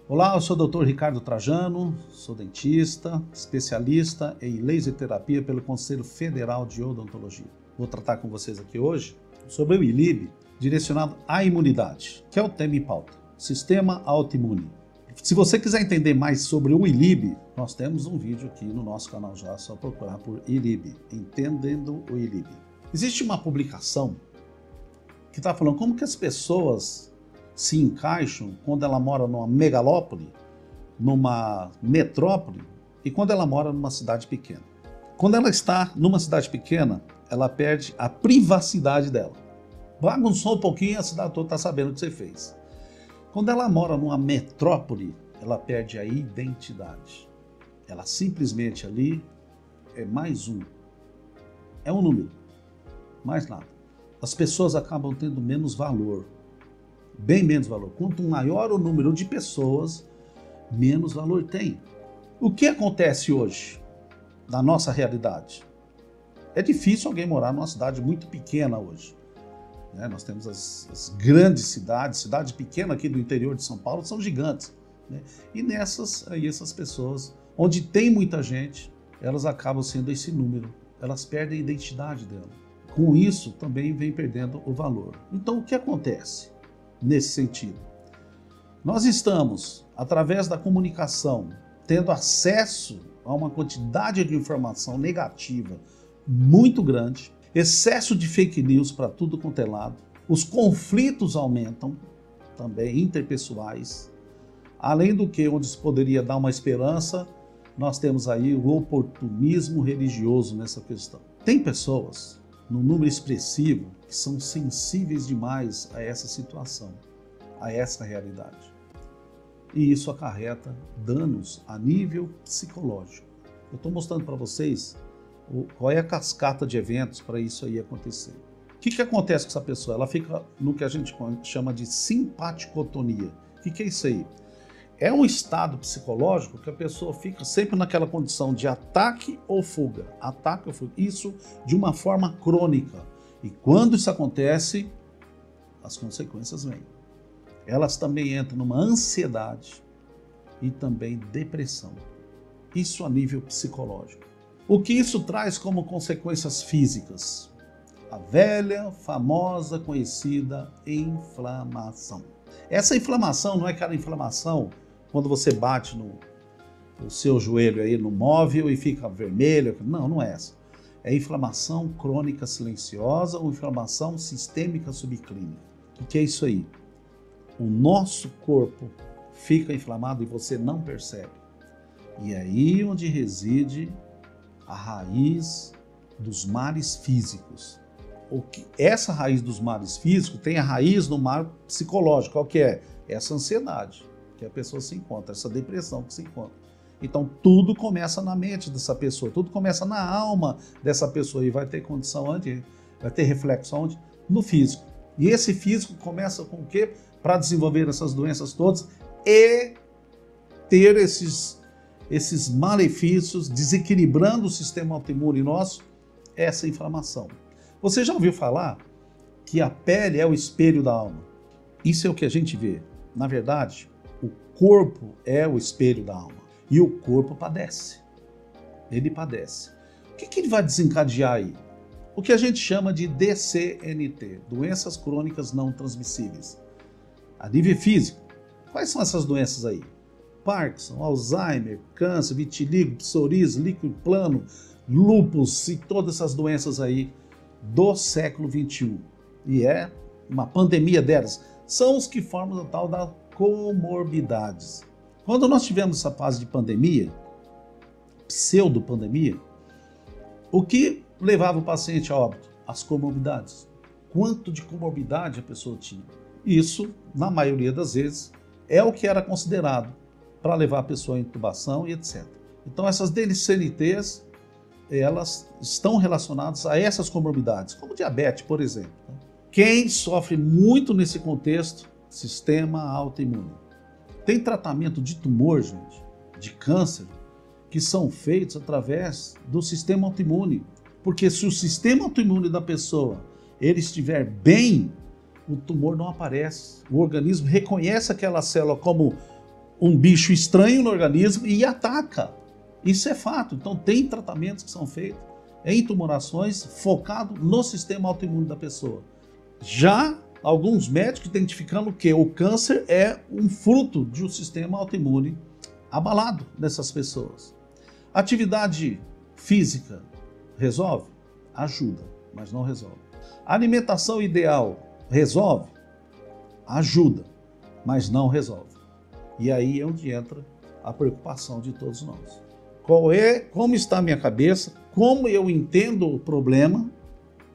Olá, eu sou o Dr. Ricardo Trajano, sou dentista, especialista em laser terapia pelo Conselho Federal de Odontologia. Vou tratar com vocês aqui hoje sobre o ILIB direcionado à imunidade, que é o tema em pauta, Sistema Autoimune. Se você quiser entender mais sobre o ILIB, nós temos um vídeo aqui no nosso canal já, é só procurar por ILIB, Entendendo o ILIB. Existe uma publicação que está falando como que as pessoas se encaixam quando ela mora numa megalópole, numa metrópole e quando ela mora numa cidade pequena. Quando ela está numa cidade pequena, ela perde a privacidade dela. Bagunçou um pouquinho, a cidade toda está sabendo o que você fez. Quando ela mora numa metrópole, ela perde a identidade. Ela simplesmente ali é mais um. É um número, mais nada. As pessoas acabam tendo menos valor. Bem menos valor. Quanto maior o número de pessoas, menos valor tem. O que acontece hoje na nossa realidade? É difícil alguém morar numa cidade muito pequena hoje. Nós temos as grandes cidades pequenas aqui do interior de São Paulo são gigantes. E nessas, aí essas pessoas, onde tem muita gente, elas acabam sendo esse número. Elas perdem a identidade dela. Com isso, também vem perdendo o valor. Então, o que acontece nesse sentido? Nós estamos, através da comunicação, tendo acesso a uma quantidade de informação negativa muito grande, excesso de fake news para tudo quanto é lado, os conflitos aumentam, também interpessoais, além do que, onde se poderia dar uma esperança, nós temos aí o oportunismo religioso nessa questão. Tem pessoas, num número expressivo, que são sensíveis demais a essa situação, a essa realidade. E isso acarreta danos a nível psicológico. Eu estou mostrando para vocês qual é a cascata de eventos para isso aí acontecer. O que acontece com essa pessoa? Ela fica no que a gente chama de simpaticotonia. O que é isso aí? É um estado psicológico que a pessoa fica sempre naquela condição de ataque ou fuga. Ataque ou fuga. Isso de uma forma crônica. E quando isso acontece, as consequências vêm. Elas também entram numa ansiedade e também depressão. Isso a nível psicológico. O que isso traz como consequências físicas? A velha, famosa, conhecida inflamação. Essa inflamação não é aquela inflamação quando você bate o seu joelho aí no móvel e fica vermelho. Não, não é essa. É inflamação crônica silenciosa ou inflamação sistêmica subclínica. O que é isso aí? O nosso corpo fica inflamado e você não percebe. E é aí onde reside a raiz dos males físicos. Essa raiz dos males físicos tem a raiz no mal psicológico. Qual que é? Essa ansiedade que a pessoa se encontra, essa depressão que se encontra. Então tudo começa na mente dessa pessoa, tudo começa na alma dessa pessoa e vai ter condição onde? Vai ter reflexo onde? No físico. E esse físico começa com o quê? Para desenvolver essas doenças todas e ter esses malefícios, desequilibrando o sistema autoimune nosso, essa inflamação. Você já ouviu falar que a pele é o espelho da alma? Isso é o que a gente vê. Na verdade, o corpo é o espelho da alma. E o corpo padece. Ele padece. O que ele vai desencadear aí? O que a gente chama de DCNT, doenças crônicas não transmissíveis. A nível físico, quais são essas doenças aí? Parkinson, Alzheimer, câncer, vitiligo, psoríase, líquido plano, lúpus e todas essas doenças aí do século XXI. E é uma pandemia delas. São os que formam a tal da comorbidades. Quando nós tivemos essa fase de pandemia, pseudo-pandemia, o que levava o paciente a óbito? As comorbidades. Quanto de comorbidade a pessoa tinha? Isso, na maioria das vezes, é o que era considerado para levar a pessoa à intubação e etc. Então essas DCNTs, elas estão relacionadas a essas comorbidades, como diabetes, por exemplo. Quem sofre muito nesse contexto? Sistema autoimune. Tem tratamento de tumor, gente, de câncer, que são feitos através do sistema autoimune. Porque se o sistema autoimune da pessoa ele estiver bem, o tumor não aparece. O organismo reconhece aquela célula como um bicho estranho no organismo e ataca. Isso é fato. Então tem tratamentos que são feitos em tumorações focado no sistema autoimune da pessoa. Já alguns médicos identificando que o câncer é um fruto de um sistema autoimune abalado nessas pessoas. Atividade física resolve? Ajuda, mas não resolve. Alimentação ideal resolve? Ajuda, mas não resolve. E aí é onde entra a preocupação de todos nós. Como está a minha cabeça, como eu entendo o problema.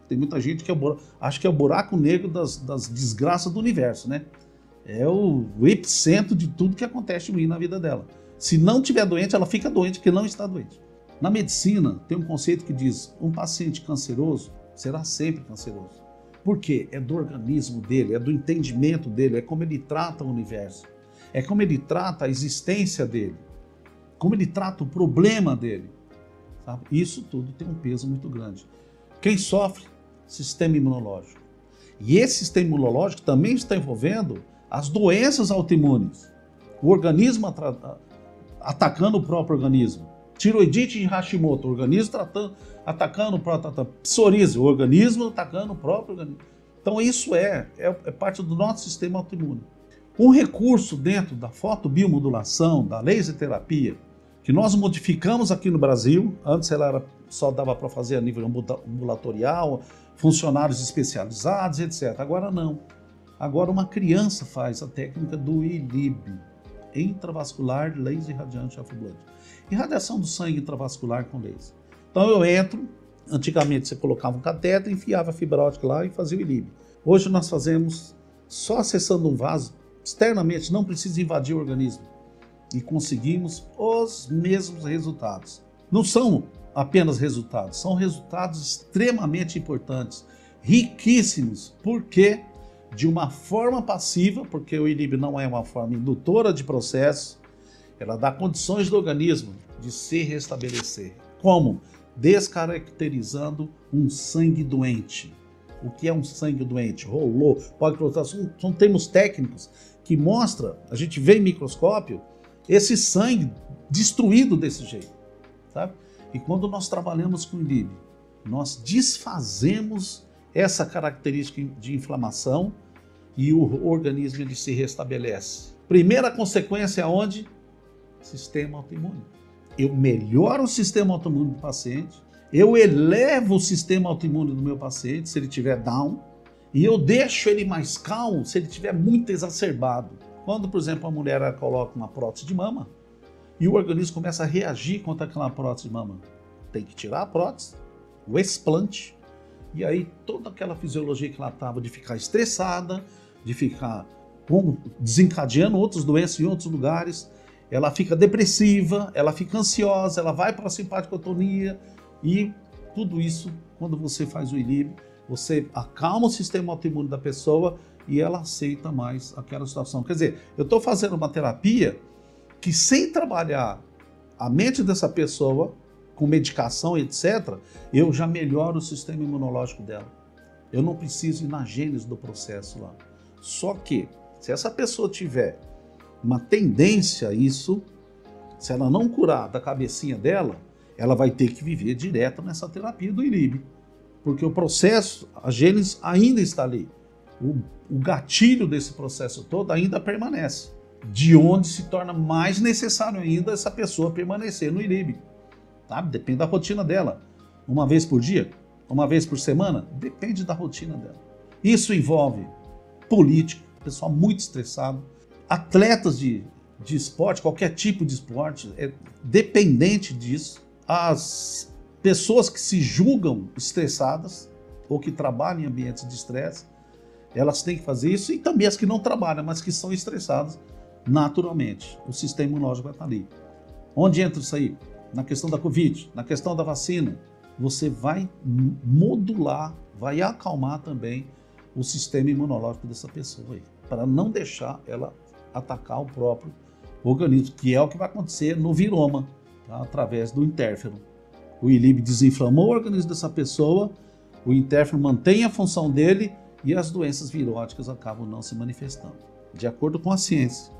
Tem muita gente que acha que é o buraco negro das desgraças do universo, né? É o epicentro de tudo que acontece ruim na vida dela. Se não estiver doente, ela fica doente porque não está doente. Na medicina, tem um conceito que diz: um paciente canceroso será sempre canceroso. Por quê? É do organismo dele, é do entendimento dele, é como ele trata o universo, é como ele trata a existência dele, como ele trata o problema dele. Sabe? Isso tudo tem um peso muito grande. Quem sofre? Sistema imunológico. E esse sistema imunológico também está envolvendo as doenças autoimunes. O organismo atacando o próprio organismo. Tiroidite de Hashimoto, o organismo atacando o próprio. Psoríase, o organismo atacando o próprio organismo. Então isso é parte do nosso sistema autoimune. Um recurso dentro da fotobiomodulação, da laser terapia, que nós modificamos aqui no Brasil. Antes ela só dava para fazer a nível ambulatorial, funcionários especializados, etc. Agora não. Agora uma criança faz a técnica do ILIB, intravascular laser radiante alpha blood. Irradiação do sangue intravascular com laser. Então eu entro, antigamente você colocava um catéter, enfiava a fibra óptica lá e fazia o ILIB. Hoje nós fazemos só acessando um vaso, externamente, não precisa invadir o organismo. E conseguimos os mesmos resultados. Não são apenas resultados, são resultados extremamente importantes, riquíssimos. Por quê? De uma forma passiva, porque o ILIB não é uma forma indutora de processo, ela dá condições do organismo de se restabelecer. Como? Descaracterizando um sangue doente. O que é um sangue doente? Rolou, pode colocar, são termos técnicos que mostram, a gente vê em microscópio, esse sangue destruído desse jeito, sabe? E quando nós trabalhamos com o ILIB, nós desfazemos essa característica de inflamação e o organismo ele se restabelece. Primeira consequência é onde? Sistema autoimune. Eu melhoro o sistema autoimune do paciente, eu elevo o sistema autoimune do meu paciente se ele estiver down, e eu deixo ele mais calmo se ele estiver muito exacerbado. Quando, por exemplo, a mulher coloca uma prótese de mama e o organismo começa a reagir contra aquela prótese de mama, tem que tirar a prótese, o explante, e aí toda aquela fisiologia que ela estava de ficar estressada, de ficar desencadeando outras doenças em outros lugares, ela fica depressiva, ela fica ansiosa, ela vai para a simpaticotonia, e tudo isso, quando você faz o ILIB, você acalma o sistema autoimune da pessoa e ela aceita mais aquela situação. Quer dizer, eu estou fazendo uma terapia que, sem trabalhar a mente dessa pessoa, com medicação, etc., eu já melhoro o sistema imunológico dela. Eu não preciso ir na gênese do processo lá. Só que, se essa pessoa tiver uma tendência a isso, se ela não curar da cabecinha dela, ela vai ter que viver direto nessa terapia do ILIB. Porque o processo, a gênese ainda está ali. O gatilho desse processo todo ainda permanece. De onde se torna mais necessário ainda essa pessoa permanecer no ILIB. Sabe? Depende da rotina dela. Uma vez por dia? Uma vez por semana? Depende da rotina dela. Isso envolve político, pessoal muito estressado, atletas de esporte, qualquer tipo de esporte, é dependente disso. As pessoas que se julgam estressadas ou que trabalham em ambientes de estresse, elas têm que fazer isso, e também as que não trabalham, mas que são estressadas naturalmente. O sistema imunológico vai estar ali. Onde entra isso aí? Na questão da Covid, na questão da vacina. Você vai modular, vai acalmar também o sistema imunológico dessa pessoa aí, para não deixar ela atacar o próprio organismo, que é o que vai acontecer no viroma, tá? Através do interferon. O ILIB desinflamou o organismo dessa pessoa, o interferon mantém a função dele e as doenças viróticas acabam não se manifestando. De acordo com a ciência,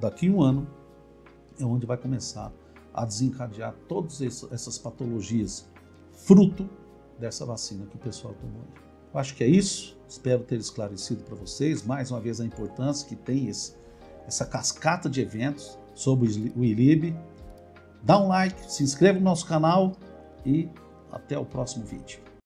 daqui a um ano é onde vai começar a desencadear todas essas patologias, fruto dessa vacina que o pessoal tomou. Eu acho que é isso, espero ter esclarecido para vocês, mais uma vez, a importância que tem essa cascata de eventos sobre o ILIB. Dá um like, se inscreva no nosso canal e até o próximo vídeo.